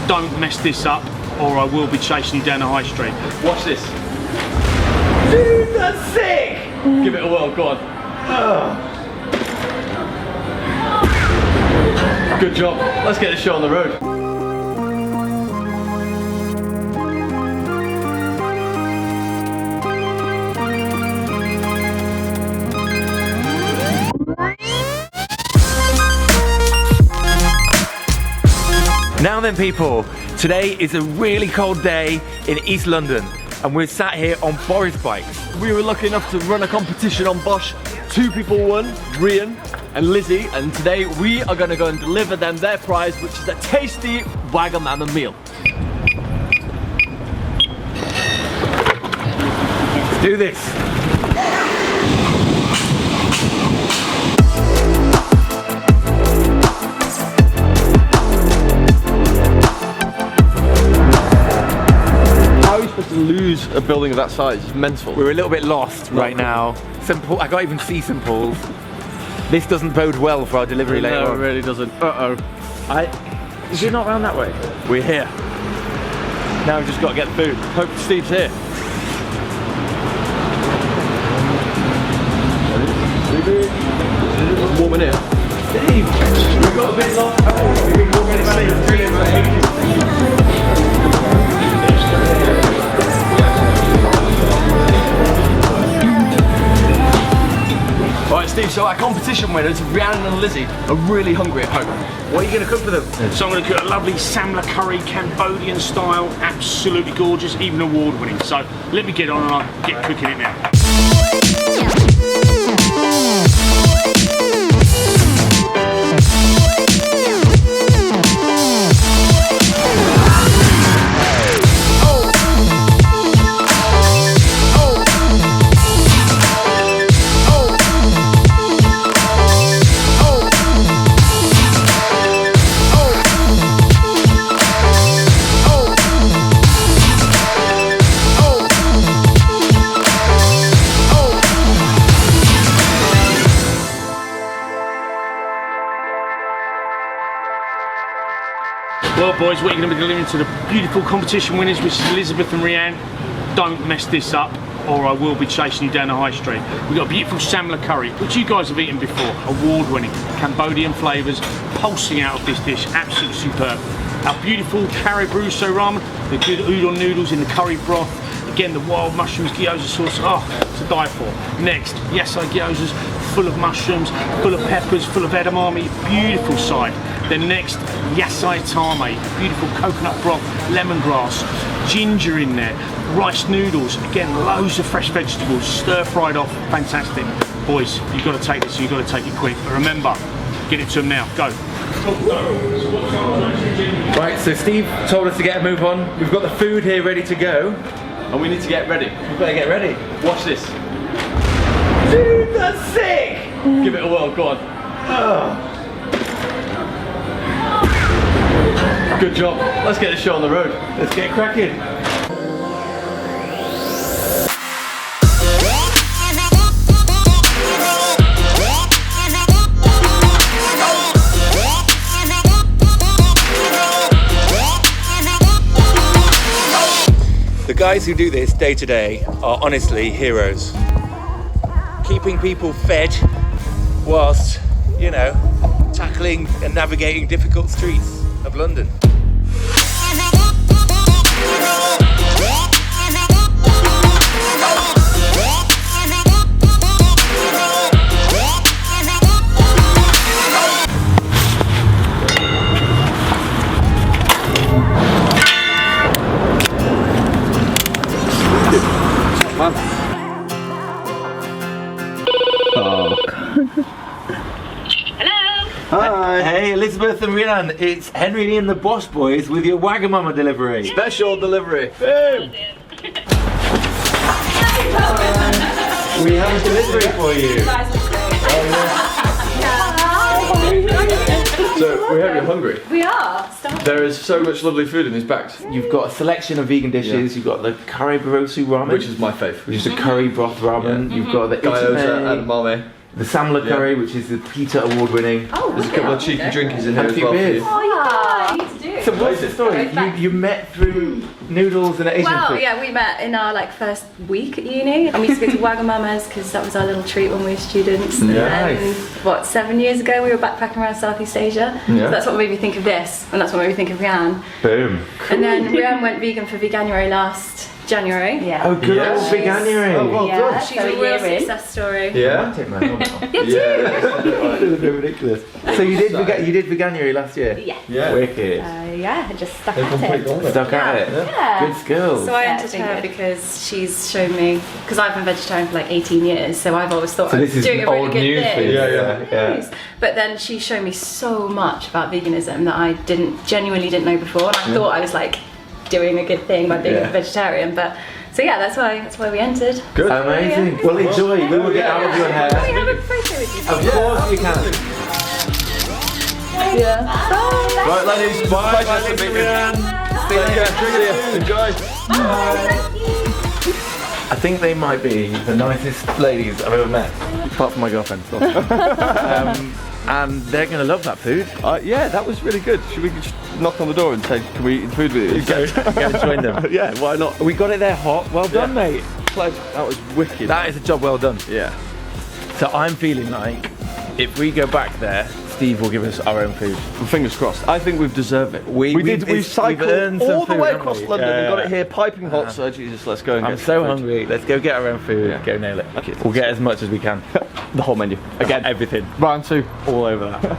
Don't mess this up or I will be chasing you down the high street. Watch this. Dude, that's sick! Give it a whirl, go on. Good job. Let's get this show on the road. Now then people, today is a really cold day in East London and we're sat here on Boris bikes. We were lucky enough to run a competition on BOSH. 2 people won, Rhian and Lizzie, and today we are going to go and deliver them their prize, which is a tasty Wagamama meal. Let's do this. To lose a building of that size is mental. We're a little bit lost right now. I can't even see St Paul's. This doesn't bode well for our delivery later on. No, it really doesn't. Uh-oh. Is it not round that way? We're here. Now we've just got to get the food. Hope Steve's here. It's warm in here. Steve, we've got a bit lost. We've been walking to Steve for ages. Right, Steve, so our competition winners, Rhian and Lizzie, are really hungry at home. What are you going to cook for them? So I'm going to cook a lovely samla curry, Cambodian style, absolutely gorgeous, even award winning. So let me get on and I'll get cooking it now. Well boys, what you're going to be delivering to the beautiful competition winners, which is Elizabeth and Rhian. Don't mess this up or I will be chasing you down the high street. We've got a beautiful samla curry, which you guys have eaten before, award-winning, Cambodian flavours, pulsing out of this dish, absolutely superb. Our beautiful curry bruso ramen, the good udon noodles in the curry broth, again the wild mushrooms gyoza sauce, oh, to die for. Next, yasai gyozas, full of mushrooms, full of peppers, full of edamame, beautiful side. Then next, yasai tame, beautiful coconut broth, lemongrass, ginger in there, rice noodles, again loads of fresh vegetables, stir fried off, fantastic. Boys, you've got to take this, you've got to take it quick. But remember, get it to them now, go. Right, so Steve told us to get a move on. We've got the food here ready to go. And we need to get ready. We better get ready. Watch this. Dude, that's sick! Give it a whirl, go on. Good job. Let's get this show on the road. Let's get cracking. The guys who do this day to day are honestly heroes. Keeping people fed whilst, you know, tackling and navigating difficult streets of London. Hi. Hey, Elizabeth and Rhian, it's Henry and the BOSH boys with your Wagamama delivery. Special delivery. Boom! We have a delivery for you. So, we hope you're hungry. We are. There is so much lovely food in these bags. You've got a selection of vegan dishes. You've got the curry barosu ramen, Which is my favourite. which is a curry broth ramen. You've got the Gyoza and mame. the samla curry, which is the PETA award winning. Oh, There's a couple of cheeky drinkies in here And a as few well for beers. you. Oh, yeah. I need to do. So what's the story? You met through noodles and Asian Well, food? yeah, we met in our like first week at uni, and we used to go to Wagamama's because that was our little treat when we were students. And then, what, 7 years ago, we were backpacking around Southeast Asia. So that's what made me think of this, and that's what made me think of Rhian. Boom. And then Rhian went vegan for Veganuary last January. Yeah. Oh, good old Veganuary. Oh, well Yeah. done. She's a real success story. Yeah. Take my helmet off. Yeah, too. It's a bit ridiculous. So you did Veganuary last year? Yeah. Yeah. Wicked. Yeah, I just stuck at it. Stuck at it. Yeah. Good skills. So I Yeah, entered it's been her good. because she's shown me, because I've been vegetarian for like 18 years, so I've always thought I this was is doing a really old good news thing. for you. Yeah. But then she showed me so much about veganism that I genuinely didn't know before, and I thought I was like doing a good thing by being a vegetarian. But so yeah, that's why we entered. Good. Amazing. Well, enjoy. We will get out of your hair. Can we have a photo with you? Of course you can. Yeah. Right, ladies. Bye. Nice to meet you. See you. Enjoy. I think they might be the nicest ladies I've ever met, apart from my girlfriend. And they're going to love that food. Yeah, that was really good. Should we just knock on the door and say, can we eat food with you? Go and join them. Yeah, why not? We got it there hot. Well done, mate. Pleasure. That was wicked. That is a job well done. Yeah. So I'm feeling like if we go back there, Steve will give us our own food. Well, fingers crossed. I think we've deserved it. We we've cycled earned some all the food, way haven't across we? London and got Yeah. it here piping hot. So Jesus, let's go and I'm get so food. hungry. Let's go get our own food. Yeah. Go nail it. Okay. We'll get as much as we can. The whole menu. Again. Everything. Round two. All over that.